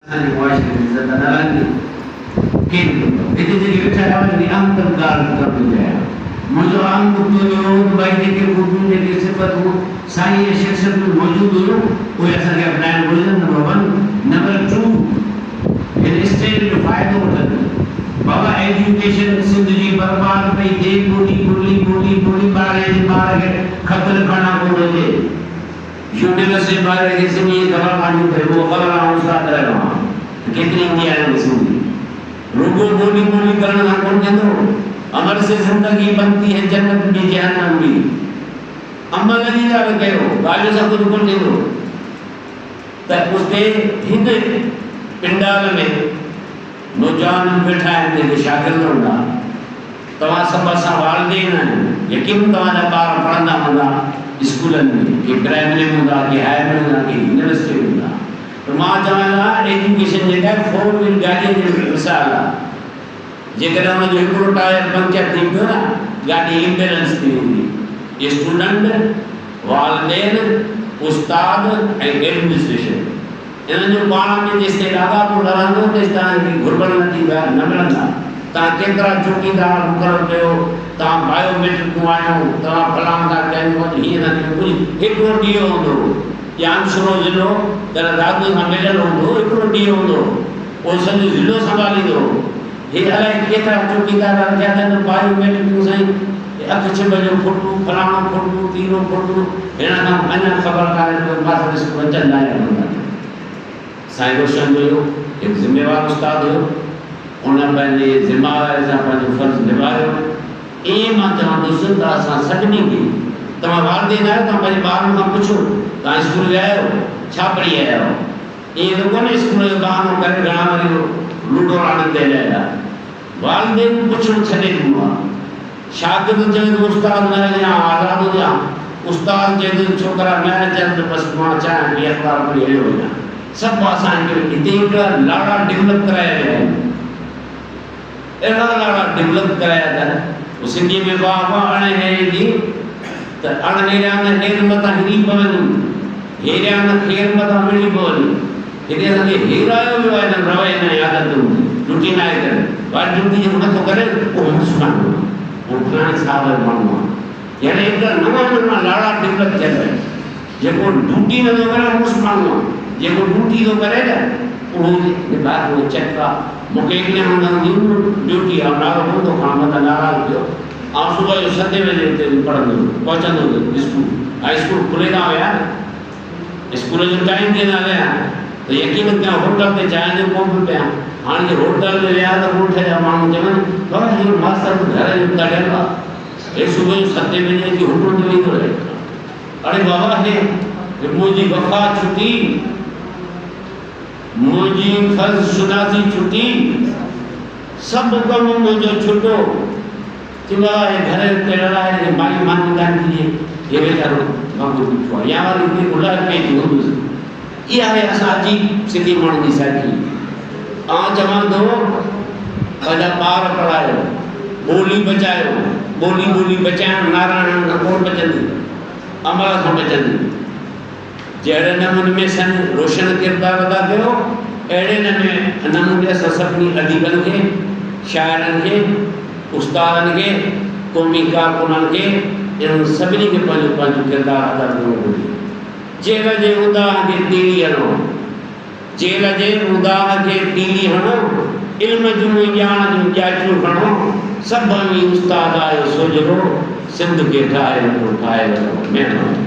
असांजे मुआशरे में इज़त न रहंदी केर हिते जेके वेठा आहिनि आम तर ॻाल्हि करणु चाहियां मुंहिंजो आम नुक़्तो इहो हो त भई जेके ख़ूबियूं जेके सिफ़तूं साईं जे शख़्सियत में मौजूदु हुयूं उहे असांखे अपनाइणु घुरिजनि। नंबर 1। नंबर 2, हिन स्टेज जो फ़ाइदो वठनि। बाबा एजुकेशन सिंध जी बर्बाद पई थिए, ॿोली ॿार खे ख़त लिखणु कोन हुजे, यूनिवर्सिटी ॿार खे सिंधी जी ख़बर कान्हे पई, उहो ख़बर आहे उस्ताद रहियो आहे केतिरी ईंदी आहे सिंधी, रुॻो ॿोली करण सां कोन थींदो। अमल से ज़िंदगी बनती है, जन्नत भी जहन्नम भी। अमल जी ॻाल्हि कयो, ॻाल्हि सां कुझु कोन थींदो। त उते हिन पिंडाल में नौजवान वेठा आहिनि जेके शागिर्द हूंदा, तव्हां सभु असां वालिदेन आहियूं, यकीन तव्हांजा ॿार पढ़ंदा हूंदा स्कूलनि में, के प्राइमरी में हूंदा, के हायर में हूंदा, के यूनिवर्सिटी में हूंदा। त मां चवां थो एजुकेशन जेका आहे 4 व्हील गाॾीअ जी मिसाल आहे। जेकॾहिं हुनजो हिकिड़ो टायर पंक्चर थी पियो न, गाॾी इम्बेलेंस थी वेंदी। स्टूडेंट, वालिदेन, उस्ताद ऐं एडमिनिस्ट्रेशन, इन्हनि जो पाण में जेसि ताईं लाॻापो न रहंदो तेसि ताईं घुर्बल न थींदा, न मिलंदा। तव्हां केतिरा चौकीदार मुक़ररु कयो, तव्हां बायोमेट्रिकूं आहियो, तव्हां फलाण था कयो, हीअं था कयो, कुझु हिकिड़ो ॾींहुं हूंदो या अंशरो ज़िलो त दादू सां मिलियल हूंदो, हिकिड़ो ॾींहुं हूंदो, पोइ सॼो ज़िलो संभालींदो। हे अलाए केतिरा चौकीदार रखिया अथनि बायोमेट्रिकूं साईं, अखि छिप जो फोटू, फलाणो फोटू, तीरो फोटू, हिन खां अञा ख़बर कान्हे मास्टर स्कूल अचनि लाइ। साईं रोशन हुयो, हिकु ज़िम्मेवार उस्ताद हुयो, उन पंहिंजे ज़िम्मेवारी सां पंहिंजो फ़र्ज़ु निभायो। ईअं मां चवंदुसि त असां सभिनी खे, तव्हां वालिदेन आहियो, तव्हां पंहिंजे ॿारनि खां पुछो तव्हां स्कूल विया आहियो, छा पढ़ी आया आहियो। ईअं त कोन्हे स्कूल जो बहानो करे घणा वरी लूडो रांदि ते हलिया। वालिदेन पुछणु छॾे ॾिनो आहे। शागिर्द चवे थो उस्ताद न हुजां, आज़ादु हुजां, उस्ताद चए थो छोकिरा न अचनि त बसि मां चाहियां कि अख़बार पढ़ी हलियो वञा। सभु असांखे हिते हिकिड़ा लाड़ा डेवलप कराया विया आहिनि, अहिड़ा लाड़ा डेवलप कराया अथनि। सिंधी में वाह अणहेरे जी त अणहेरिया न हेर मथां हिरी पवनि, हेरिया न खेर मथां विड़ी पवनि। हिते असांखे हेरायो वियो आहे हिन रवैये न आदतूं लुटी न आहे करे, वारी ड्यूटी जेको नथो करे उहो मुस्लमान आहे, उहो फलाणे साहब जो माण्हू आहे। यानी हिकिड़ा नवां लाड़ा डेवलप थियल आहिनि। जेको ड्यूटी नथो करे उहो मुस्लमान आहे, जेको ड्यूटी थो करे न उहो निभाए उहो चेक आहे। मूंखे हिकिड़े हूंदी ड्यूटी आहे, नालो हूंदो खां मथां नाराज़ थियो, ऐं सुबुह जो 7 बजे हिते पढ़ंदो पहुचंदो स्कूल। हाई स्कूल खुले था विया, स्कूल जो टाइम ते न विया त यकीन कयो होटल ते चांहि जो कोप पिया। हाणे होटल में विया त ॻोठ जा माण्हू चवनि बाबा इहो मास्तर घर जो कढियल आहे, हे सुबुह जो 7 बजे जी होटल ते वेंदो रहे। अरे बाबा हे मुंहिंजी वफ़ा छुटी, मुंहिंजी फ़र्ज़ शुनासी छुटी, सभु कमु मुंहिंजो छुटो। कि बाबा हे घर जो कहिड़ा आहे माई मानी कान थी हे वीचारो वांगुरु बीठो आहे, या वरी हिकिड़ी गुलाब पेई हूंदुसि। इहा आहे असांजी सिंधी माण्हुनि जी साखी। आउं चवां थो पंहिंजा ॿार पढ़ायो, ॿोली बचायो। ॿोली बचाइण नारायण खां कोन बचंदी, अमल सां बचंदी। जहिड़े नमूने में सन रोशन किरदारु अदा कयो, अहिड़े नमूने असां सभिनी अदीबनि खे, शाइरनि खे, उस्तादनि खे, क़ौमी कारकुननि खे, इन्हनि सभिनी खे पंहिंजो पंहिंजो किरदारु अदा करणो घुरिजे। जेल जे उदाह खे तीली हणो, जेल जे उदाह खे तीली हणो, इल्म जूं ॼाण जूं ॼाचूं खणो, सभई उस्ताद आयो सोजरो, सिंध खे ठाहे ठाहे महिरबानी।